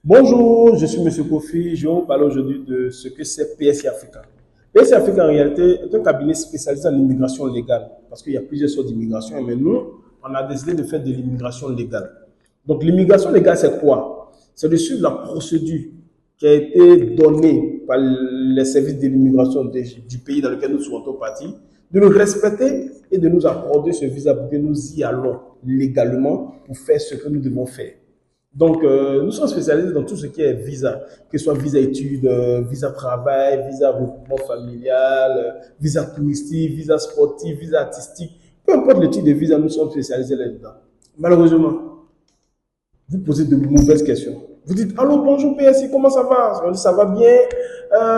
Bonjour, je suis Monsieur Kofi. Je vais vous parler aujourd'hui de ce que c'est PSI Africa. PSI Africa, en réalité, est un cabinet spécialisé en immigration légale. Parce qu'il y a plusieurs sortes d'immigration, mais nous, on a décidé de faire de l'immigration légale. Donc, l'immigration légale, c'est quoi? C'est de suivre la procédure qui a été donnée par les services de l'immigration du pays dans lequel nous souhaitons partir, de le respecter et de nous accorder ce visa pour que nous y allons légalement pour faire ce que nous devons faire. Donc, nous sommes spécialisés dans tout ce qui est visa, que ce soit visa études, visa travail, visa regroupement familial, visa touristique, visa sportif, visa artistique. Peu importe le type de visa, nous sommes spécialisés là-dedans. Malheureusement, vous posez de mauvaises questions. Vous dites, allô, bonjour PSI, comment ça va? On dit, ça va bien.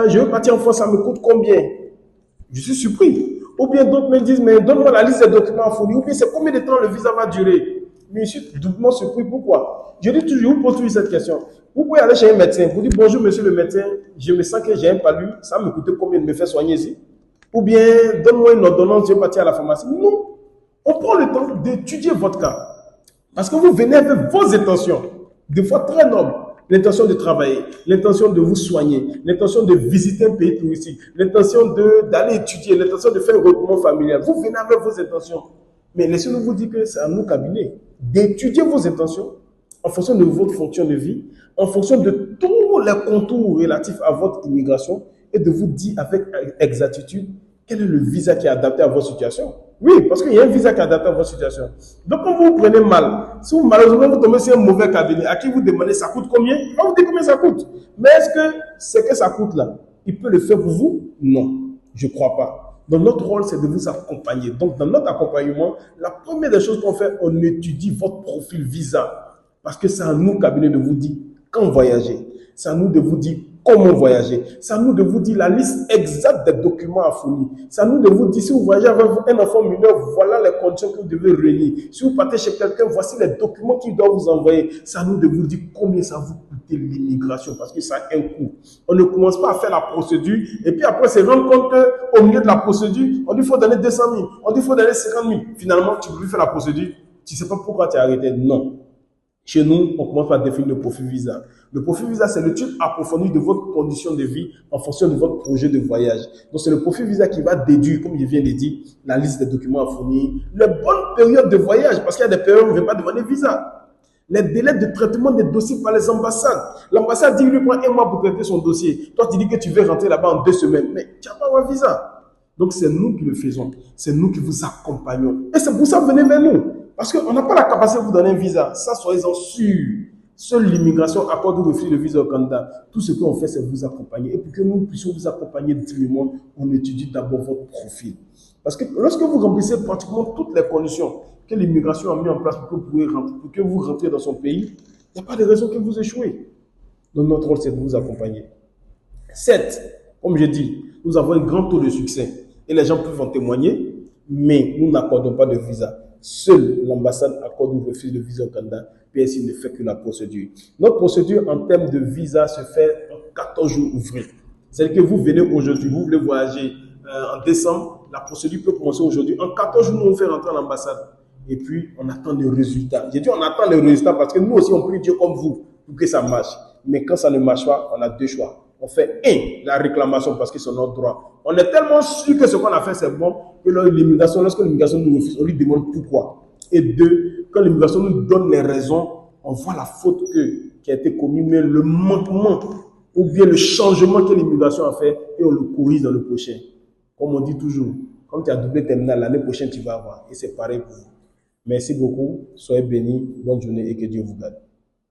Je veux partir en France, ça me coûte combien? Je suis surpris. Ou bien d'autres me disent, mais donne-moi la liste des documents à fournir. Ou bien c'est combien de temps le visa va durer? Mais je suis doublement surpris. Pourquoi? Je dis toujours, je vous pose toujours cette question. Vous pouvez aller chez un médecin. Vous dites, bonjour monsieur le médecin, je me sens que j'ai un palu. Ça me coûte combien de me faire soigner ici? Ou bien, donne-moi une ordonnance, je vais partir à la pharmacie. Non. On prend le temps d'étudier votre cas. Parce que vous venez avec vos intentions, des fois très nobles. L'intention de travailler, l'intention de vous soigner, l'intention de visiter un pays touristique, l'intention d'aller étudier, l'intention de faire un regroupement familial. Vous venez avec vos intentions. Mais laissez-nous vous dire que c'est à nous, cabinet, d'étudier vos intentions en fonction de votre fonction de vie, en fonction de tous les contours relatifs à votre immigration et de vous dire avec exactitude quel est le visa qui est adapté à votre situation. Oui, parce qu'il y a un visa qui est adapté à votre situation. Donc, quand vous vous prenez mal, si vous, malheureusement vous tombez sur un mauvais cabinet, à qui vous demandez ça coûte combien, il va vous dire combien ça coûte. Mais est-ce que ce que ça coûte là, il peut le faire pour vous? Non, je ne crois pas. Donc, notre rôle, c'est de vous accompagner. Donc, dans notre accompagnement, la première des choses qu'on fait, on étudie votre profil visa. Parce que c'est à nous, cabinet, de vous dire quand voyager. C'est à nous de vous dire comment voyager. C'est à nous de vous dire la liste exacte des documents à fournir. C'est à nous de vous dire si vous voyagez avec un enfant mineur, voilà les conditions que vous devez réunir. Si vous partez chez quelqu'un, voici les documents qu'il doit vous envoyer. C'est à nous de vous dire combien ça vous coûte l'immigration parce que ça a un coût. On ne commence pas à faire la procédure et puis après se rendre compte qu'au milieu de la procédure, on dit qu'il faut donner 200 000, on dit qu'il faut donner 50 000. Finalement, tu veux faire la procédure, tu ne sais pas pourquoi tu as arrêté. Non. Chez nous, on commence par définir le profil visa. Le profil visa, c'est l'étude approfondie de votre condition de vie en fonction de votre projet de voyage. Donc, c'est le profil visa qui va déduire, comme je viens de dire, la liste des documents à fournir, les bonnes périodes de voyage, parce qu'il y a des périodes où on ne veut pas demander visa. Les délais de traitement des dossiers par les ambassades. L'ambassade dit qu'il lui prend un mois pour traiter son dossier. Toi, tu dis que tu veux rentrer là-bas en 2 semaines, mais tu n'as pas un visa. Donc, c'est nous qui le faisons. C'est nous qui vous accompagnons. Et c'est pour ça que venez vers nous. Parce qu'on n'a pas la capacité de vous donner un visa. Ça, soyez-en sûrs. Seule l'immigration accorde ou refuse le visa au candidat. Tout ce qu'on fait, c'est vous accompagner. Et pour que nous puissions vous accompagner dignement, on étudie d'abord votre profil. Parce que lorsque vous remplissez pratiquement toutes les conditions que l'immigration a mis en place pour que vous rentriez dans son pays, il n'y a pas de raison que vous échouez. Donc notre rôle, c'est de vous accompagner. 7, comme je dis, nous avons un grand taux de succès. Et les gens peuvent en témoigner, mais nous n'accordons pas de visa. Seule l'ambassade accorde ou refuse le visa au Canada. PSI ne fait que la procédure. Notre procédure en termes de visa se fait en 14 jours ouvrés. C'est-à-dire que vous venez aujourd'hui, vous voulez voyager en décembre, la procédure peut commencer aujourd'hui. En 14 jours, nous on fait rentrer à l'ambassade. Et puis, on attend les résultats. J'ai dit on attend les résultats parce que nous aussi, on prie Dieu comme vous pour que ça marche. Mais quand ça ne marche pas, on a deux choix. On fait la réclamation parce que c'est notre droit. On est tellement sûr que ce qu'on a fait, c'est bon, que lorsque l'immigration nous refuse, on lui demande pourquoi. Et deux, quand l'immigration nous donne les raisons, on voit la faute qui a été commise, mais le manquement ou bien le changement que l'immigration a fait et on le corrige dans le prochain. Comme on dit toujours, comme tu as doublé terminal, l'année prochaine tu vas avoir. Et c'est pareil pour vous. Merci beaucoup, soyez bénis, bonne journée et que Dieu vous garde.